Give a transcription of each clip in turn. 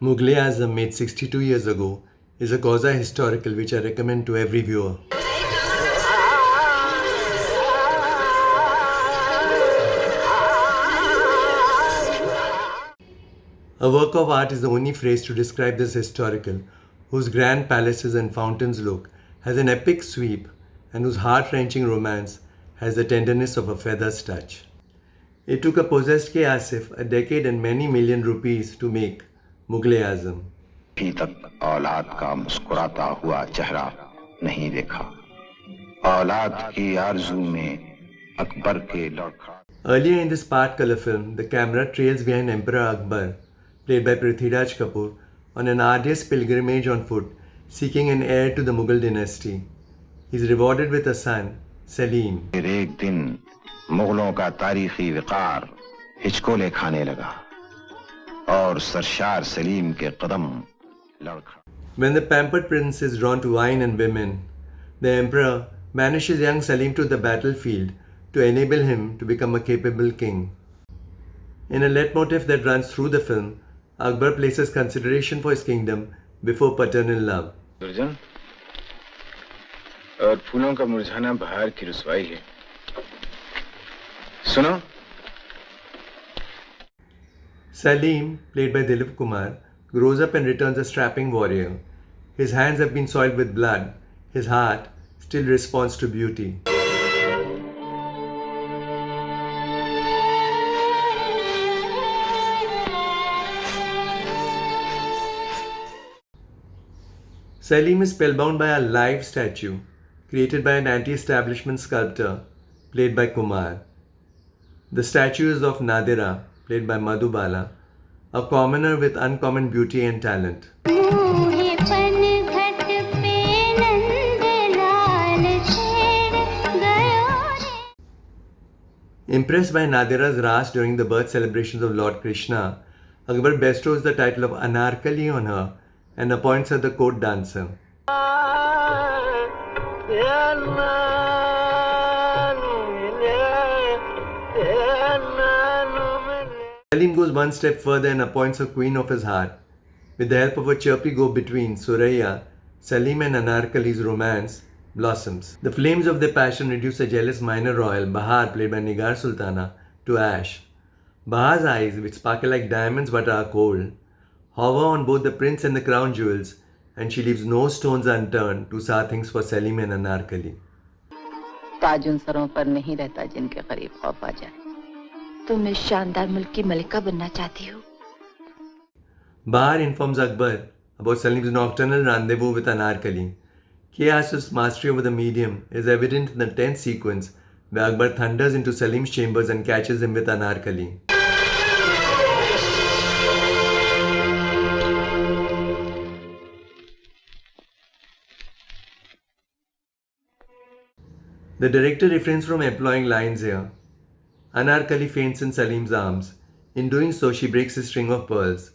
Mughal-e-Azam, made 62 years ago, is a causa historical which I recommend to every viewer. A work of art is the only phrase to describe this historical, whose grand palaces and fountains look has an epic sweep and whose heart-wrenching romance has the tenderness of a feather's touch. It took a possessed K. Asif a decade and many million rupees to make Mughal-e-Azam. अभी तक औलाद का मुस्कुराता हुआ चेहरा नहीं देखा औलाद की आरज़ू में अकबर के लड़खड़ा. Earlier in this part color film, the camera trails behind Emperor Akbar, played by Prithviraj Kapoor, on an arduous pilgrimage on foot, seeking an heir to the Mughal dynasty. He is rewarded with a son, Salim. फिर एक दिन मुगलों का तारीखी विकार हिचकोले खाने लगा और सरशार सलीम के कदम लड़खड़ा. When the pampered prince is drawn to wine and women, the emperor banishes young Salim to the battlefield to enable him to become a capable king. In a leitmotif that runs through the film, Akbar places consideration for his kingdom before paternal love. दुर्जन और फूलों का मुरझाना बहार की रुसवाई है. सुनो. Salim, played by Dilip Kumar, grows up and returns a strapping warrior. His hands have been soiled with blood. His heart still responds to beauty. Salim is spellbound by a live statue created by an anti-establishment sculptor played by Kumar. The statue is of Nadira, played by Madhubala, a commoner with uncommon beauty and talent. Impressed by Nadira's ras during the birth celebrations of Lord Krishna, Akbar bestows the title of Anarkali on her and appoints her the court dancer. Salim goes one step further and appoints her queen of his heart. With the help of a chirpy go-between, Suraya, Salim and Anarkali's romance blossoms. The flames of their passion reduce a jealous minor royal, Bahar, played by Nigar Sultana, to ash. Bahar's eyes, which sparkle like diamonds but are cold, hover on both the prince and the crown jewels, and she leaves no stones unturned to sour things for Salim and Anarkali. ताज उन सरों पर नहीं रहता जिनके करीब खौफ आ जाए. तुम इस शानदार मुल्क की मलिका बनना चाहती हो. Bahar informs Akbar about Salim's nocturnal rendezvous with Anarkali. K. Asif's mastery over the medium is evident in the tense sequence where Akbar thunders into Salim's chambers and catches him with Anarkali. The director refrains from employing lines here. Anarkali faints in Salim's arms. In doing so, she breaks his string of pearls.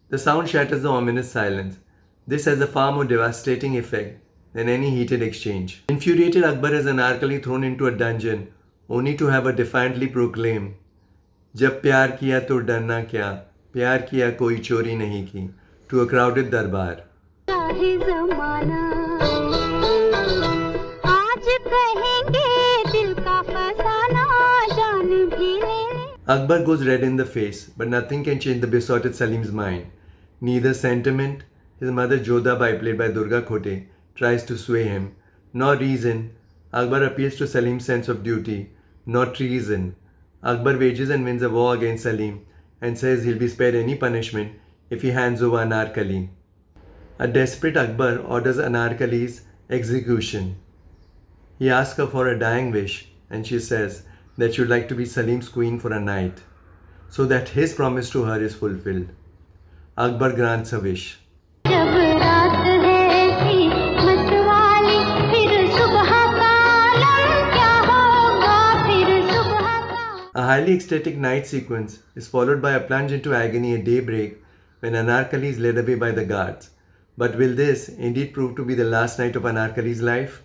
The sound shatters the ominous silence. This has a far more devastating effect than any heated exchange. Infuriated, Akbar has Anarkali thrown into a dungeon, only to have her defiantly proclaim, "Jab pyar kiya to darna kya, pyar kiya koi chori nahi ki," to a crowded darbar. Akbar goes red in the face, but nothing can change the besotted Salim's mind. Neither sentiment, his mother Jodhabai, played by Durga Khote, tries to sway him, nor reason. Akbar appeals to Salim's sense of duty, not treason. Akbar wages and wins a war against Salim and says he'll be spared any punishment if he hands over Anarkali. A desperate Akbar orders Anarkali's execution. He asks her for a dying wish, and she says that she would like to be Salim's queen for a night, so that his promise to her is fulfilled. Akbar grants her wish. A highly ecstatic night sequence is followed by a plunge into agony at daybreak when Anarkali is led away by the guards. But will this indeed prove to be the last night of Anarkali's life?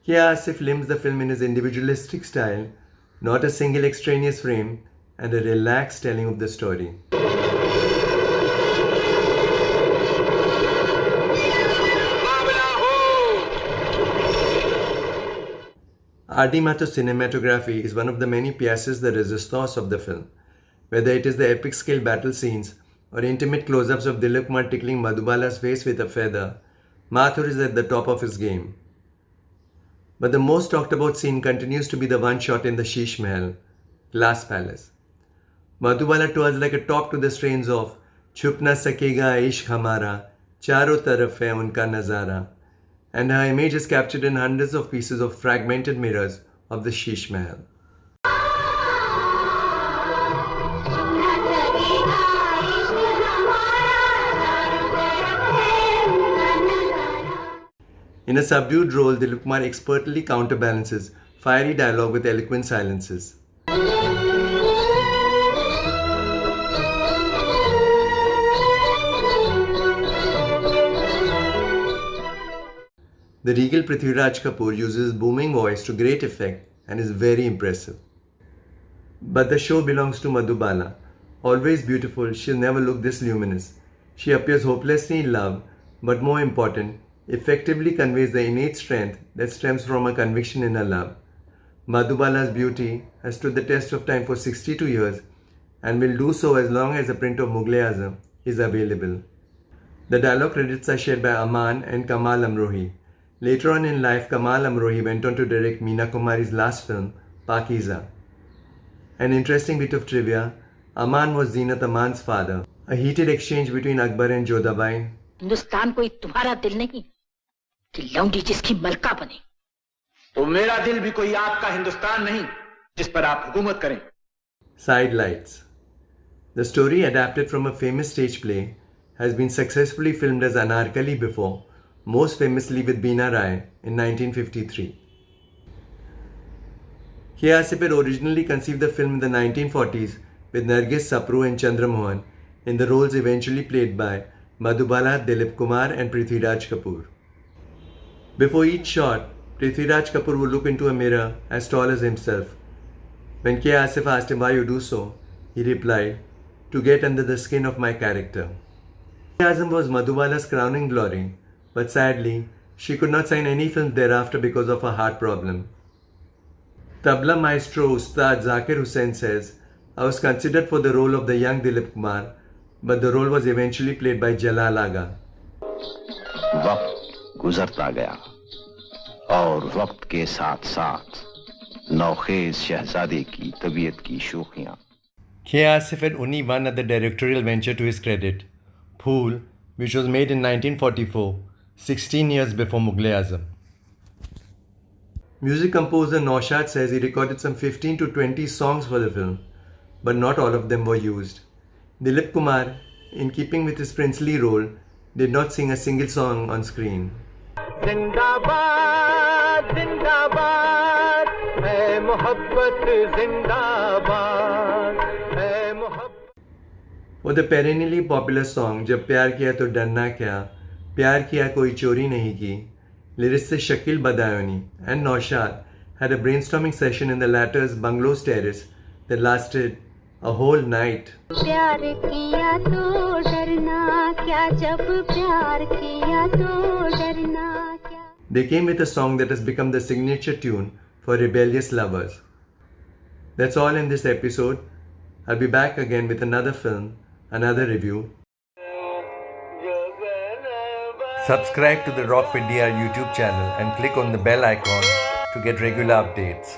K. Asif limns the film in his individualistic style, not a single extraneous frame, and a relaxed telling of the story. R.D. Matho's cinematography is one of the many pièces de résistance of the film. Whether it is the epic scale battle scenes or intimate close-ups of Dilip Kumar tickling Madhubala'S face with a feather, Mathur is at the top of his game. But the most talked about scene continues to be the one shot in the Sheesh Mahal, Glass Palace. Madhubala tours like a talk to the strains of Chup na sakega ishq hamara, charo taraf hai unka nazara, and her image is captured in hundreds of pieces of fragmented mirrors of the Sheesh Mahal. In a subdued role, Dilip Kumar expertly counterbalances fiery dialogue with eloquent silences. The regal Prithviraj Kapoor uses his booming voice to great effect and is very impressive. But the show belongs to Madhubala. Always beautiful, she'll never look this luminous. She appears hopelessly in love, but more important, effectively conveys the innate strength that stems from her conviction in her love. Madhubala'S Beauty has stood the test of time for 62 years and will do so as long as a print of Mughal-e-Azam is available. The dialogue credits are shared by Aman and Kamal Amrohi. Later on in life, Kamal Amrohi went on to direct Meena Kumari's last film, Pakiza. An interesting bit of trivia, Aman was Zeenat Aman's father. A heated exchange between Akbar and Jodhabai. Hindustan कोई तुम्हारा दिल नहीं कि लौंडी जिसकी मलका बने। तो मेरा दिल भी कोई आपका हिंदुस्तान नहीं जिस पर आप हुकूमत करें। Sidelights. The story, adapted from a famous stage play, has been successfully filmed as Anarkali before, most famously with Beena Rai in 1953. K. Asif had originally conceived the film in the 1940s with Nargis, Sapru and Chandramohan in the roles eventually played by Madhubala, Dilip Kumar and Prithviraj Kapoor. Before each shot, Prithviraj Kapoor would look into a mirror as tall as himself. When K. Asif asked him why you do so, he replied, "To get under the skin of my character." Mughal-e-Azam was Madhubala's crowning glory, but sadly, she could not sign any film thereafter because of a heart problem. Tabla maestro Ustad Zakir Hussain says, "I was considered for the role of the young Dilip Kumar, but the role was eventually played by Jalal Aga." वक्त गुजरता गया और वक्त के साथ साथ नौखेज शहजादे की तबीयत की शोखियां. K. Asif had only one other directorial venture to his credit, Phool, which was made in 1944, 16 years before Mughal-e-Azam. Music composer Naushad says he recorded some 15 to 20 songs for the film, but not all of them were used. Dilip Kumar, in keeping with his princely role, did not sing a single song on screen. Zindabad, Zindabad, hai mohabbat Zindabad, hai mohabbat. For the perennially popular song Jab Pyar Kiya To Darna Kya, Pyar Kiya Koi Chori Nahi Ki, lyricist Shakil Badayoni and Naushad had a brainstorming session in the latter's bungalow's terrace that lasted a whole night. प्यार किया तो डरना क्या जब प्यार किया तो डरना क्या. They came with a song that has become the signature tune for rebellious lovers. That's all in this episode. I'll be back again with another film, another review. Subscribe to the Rock with DR YouTube channel and click on the bell icon to get regular updates.